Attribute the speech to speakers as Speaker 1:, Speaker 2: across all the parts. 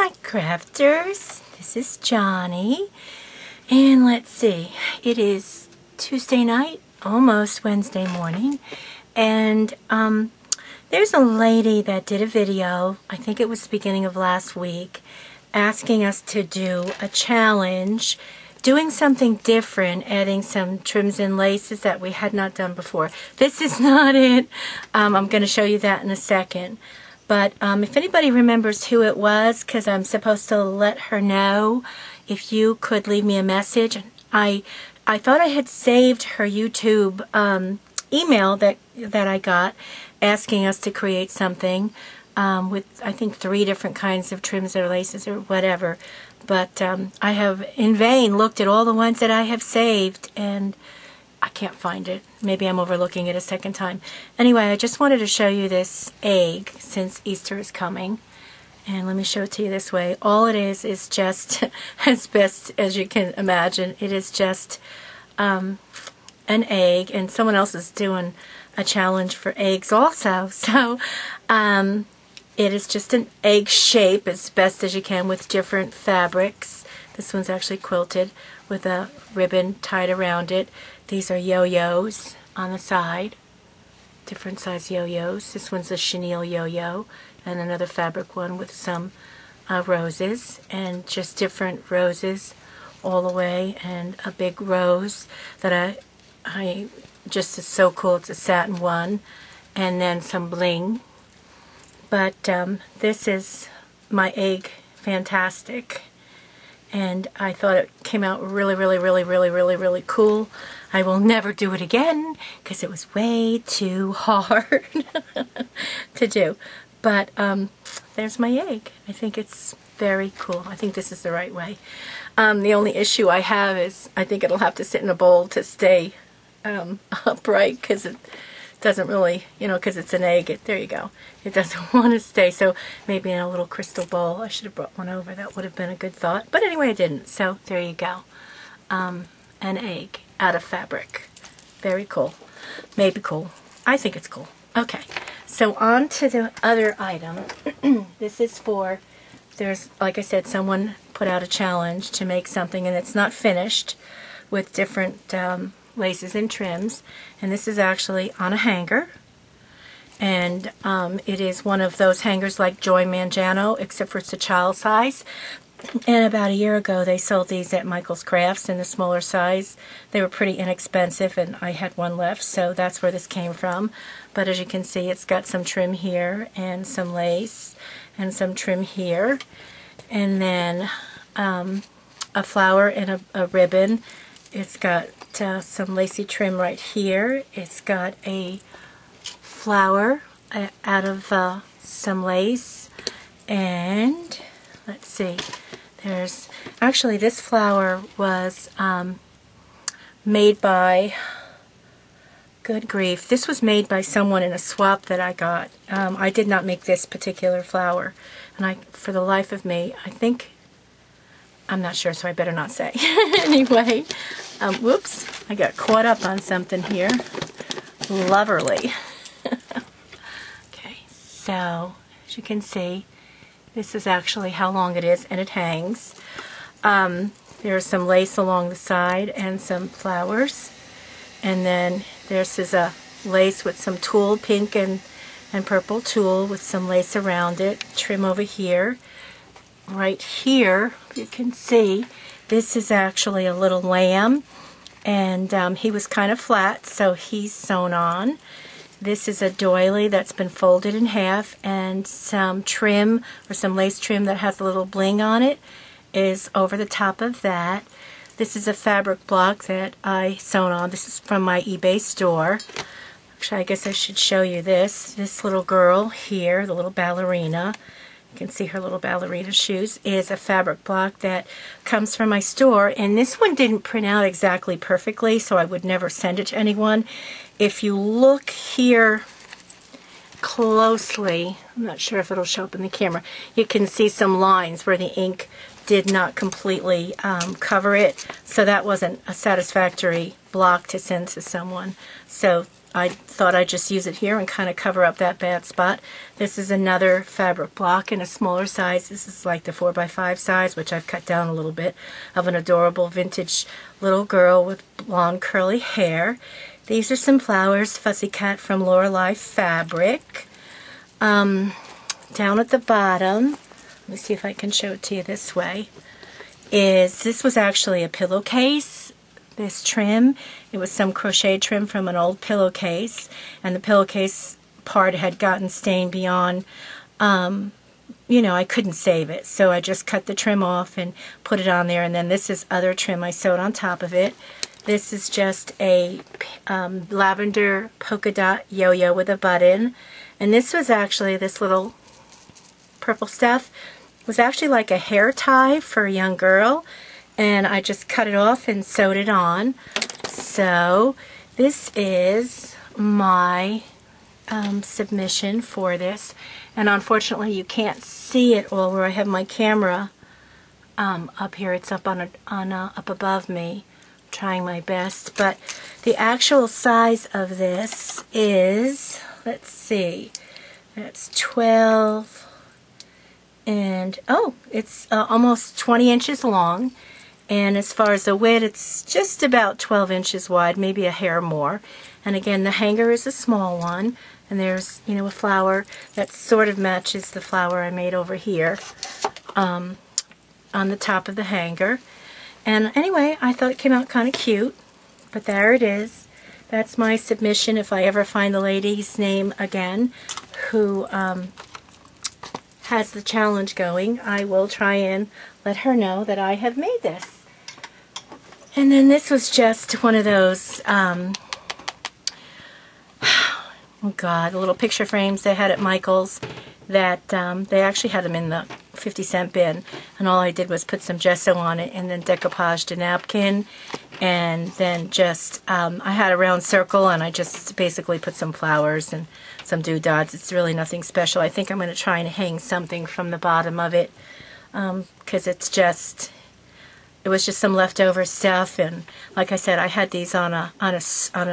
Speaker 1: Hi crafters, this is Jonnie, and let's see, it is Tuesday night, almost Wednesday morning, and there's a lady that did a video, I think it was the beginning of last week, asking us to do a challenge, doing something different, adding some trims and laces that we had not done before. This is not it. I'm going to show you that in a second. But if anybody remembers who it was, because I'm supposed to let her know, if you could leave me a message. I thought I had saved her YouTube email that I got asking us to create something with, I think, 3 different kinds of trims or laces or whatever. But I have in vain looked at all the ones that I have saved, and I can't find it. Maybe I'm overlooking it a second time. Anyway, I just wanted to show you this egg since Easter is coming. And let me show it to you this way. All it is just, as best as you can imagine, it is just an egg. And someone else is doing a challenge for eggs also. So it is just an egg shape as best as you can with different fabrics. This one's actually quilted with a ribbon tied around it. These are yo-yos on the side, different size yo-yos. This one's a chenille yo-yo, and another fabric one with some roses, and just different roses all the way, and a big rose that I just is so cool. It's a satin one, and then some bling. But this is my egg fantastic. And I thought it came out really cool. I will never do it again because it was way too hard to do. But there's my egg. I think it's very cool. I think this is the right way. The only issue I have is I think it'll have to sit in a bowl to stay upright, because it doesn't really, because it's an egg. There you go. It doesn't want to stay. So maybe in a little crystal bowl. I should have brought one over. That would have been a good thought. But anyway, I didn't. So there you go. An egg out of fabric. Very cool. Maybe cool. I think it's cool. Okay. So on to the other item. This is for, there's, like I said, someone put out a challenge to make something, and it's not finished, with different laces and trims, and this is actually on a hanger, and it is one of those hangers like Joy Mangano, except for it's a child size. And about a year ago they sold these at Michael's Crafts in the smaller size. They were pretty inexpensive, and I had one left, so that's where this came from. But as you can see, it's got some trim here and some lace and some trim here, and then a flower and a ribbon. It's got some lacy trim right here. It's got a flower out of some lace, and let's see, there's actually, this flower was made by, good grief, this was made by someone in a swap that I got. I did not make this particular flower, and for the life of me, I'm not sure, so I better not say. Anyway, whoops, I got caught up on something here. Loverly. Okay, so as you can see, this is actually how long it is, and it hangs. There's some lace along the side and some flowers. And then this is a lace with some tulle, pink and purple tulle with some lace around it. Trim over here. Right here, you can see, this is actually a little lamb, and he was kind of flat, so he's sewn on. This is a doily that's been folded in half, and some trim, or some lace trim that has a little bling on it, is over the top of that. This is a fabric block that I sewn on. This is from my eBay store. Actually, I guess I should show you this. This little girl here, the little ballerina, you can see her little ballerina shoes, is a fabric block that comes from my store, and this one didn't print out exactly perfectly, so I would never send it to anyone. If you look here closely, I'm not sure if it'll show up in the camera, you can see some lines where the ink did not completely cover it, so that wasn't a satisfactory block to send to someone. So I thought I'd just use it here and kind of cover up that bad spot. This is another fabric block in a smaller size. This is like the 4x5 size, which I've cut down a little bit, of an adorable vintage little girl with blonde curly hair. These are some flowers, Fussy Cat from Lorelei Fabric. Down at the bottom, let me see if I can show it to you this way, this was actually a pillowcase, this trim. It was some crochet trim from an old pillowcase, and the pillowcase part had gotten stained beyond, you know, I couldn't save it. So I just cut the trim off and put it on there, and then this is other trim I sewed on top of it. This is just a lavender polka dot yo-yo with a button. And this was actually, this little purple stuff was actually like a hair tie for a young girl. And I just cut it off and sewed it on. So this is my submission for this. And unfortunately you can't see it all where I have my camera up here. It's up up above me. Trying my best, but the actual size of this is, let's see, that's 12 and it's almost 20 inches long, and as far as the width, it's just about 12 inches wide, maybe a hair more. And again, the hanger is a small one, and there's, you know, a flower that sort of matches the flower I made over here on the top of the hanger. And anyway, I thought it came out kind of cute, but there it is. That's my submission. If I ever find the lady's name again who has the challenge going, I will try and let her know that I have made this. And then this was just one of those, oh God, the little picture frames they had at Michael's that they actually had them in the 50-cent bin, and all I did was put some gesso on it and then decoupaged a napkin, and then just I had a round circle and I just basically put some flowers and some doodads. It's really nothing special. I think I'm going to try and hang something from the bottom of it because it was just some leftover stuff, and like I said, I had these on a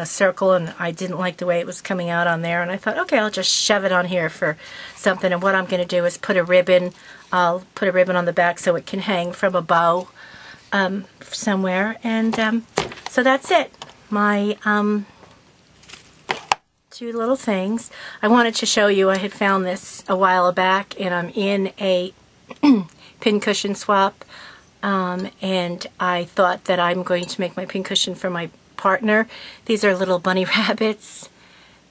Speaker 1: circle, and I didn't like the way it was coming out on there, and I thought, okay, I'll just shove it on here for something. And what I'm going to do is put a ribbon. I'll put a ribbon on the back so it can hang from a bow somewhere, and so that's it. My two little things. I wanted to show you. I had found this a while back, and I'm in a pincushion swap. And I thought that I'm going to make my pincushion for my partner. These are little bunny rabbits,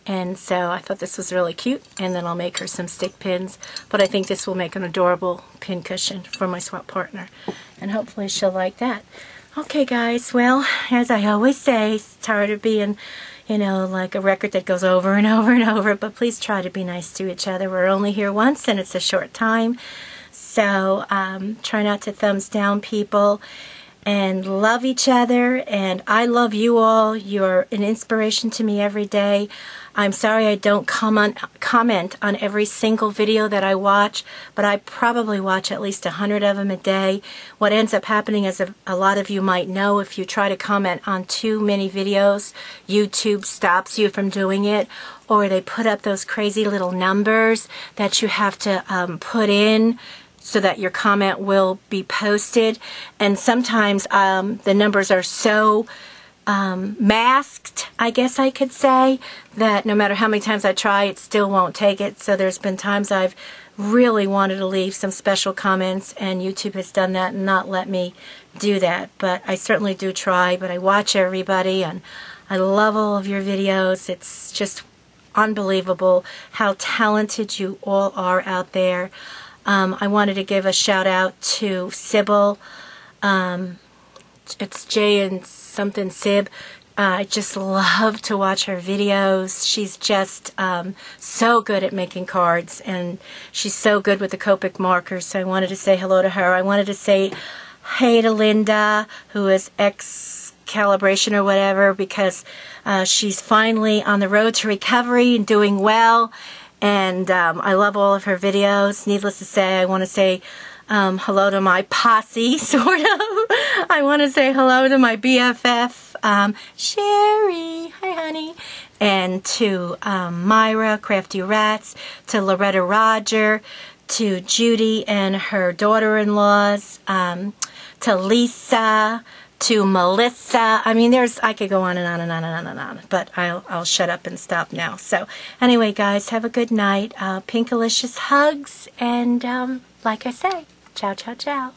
Speaker 1: and so I thought this was really cute, and then I'll make her some stick pins. But I think this will make an adorable pincushion for my swap partner, and hopefully she'll like that. Okay guys, well, as I always say, it's tired of being, you know, like a record that goes over and over and over, but please try to be nice to each other. We're only here once, and it's a short time. So try not to thumbs down people, and love each other, and I love you all. You're an inspiration to me every day. I'm sorry I don't comment on every single video that I watch, but I probably watch at least 100 of them a day. What ends up happening, as a lot of you might know, if you try to comment on too many videos, YouTube stops you from doing it, or they put up those crazy little numbers that you have to put in so that your comment will be posted. And sometimes the numbers are so masked, I guess I could say, that no matter how many times I try, it still won't take it. So there's been times I've really wanted to leave some special comments, and YouTube has done that and not let me do that. But I certainly do try, but I watch everybody, and I love all of your videos. It's just unbelievable how talented you all are out there. I wanted to give a shout out to Sybil. It's J and something Sib. I just love to watch her videos. She's just so good at making cards, and she's so good with the Copic markers, so I wanted to say hello to her. I wanted to say hey to Linda, who is ex-calibration or whatever, because she's finally on the road to recovery and doing well. And I love all of her videos. Needless to say, I want to say hello to my posse, sort of. I want to say hello to my BFF, Sherry. Hi, honey. And to Myra, Crafty Rats, to Loretta Roger, to Judy and her daughter-in-laws, to Lisa, to Melissa. I mean, I could go on and on and on and on and on, but I'll shut up and stop now. So anyway, guys, have a good night. Pinkalicious hugs, and like I say, ciao, ciao, ciao.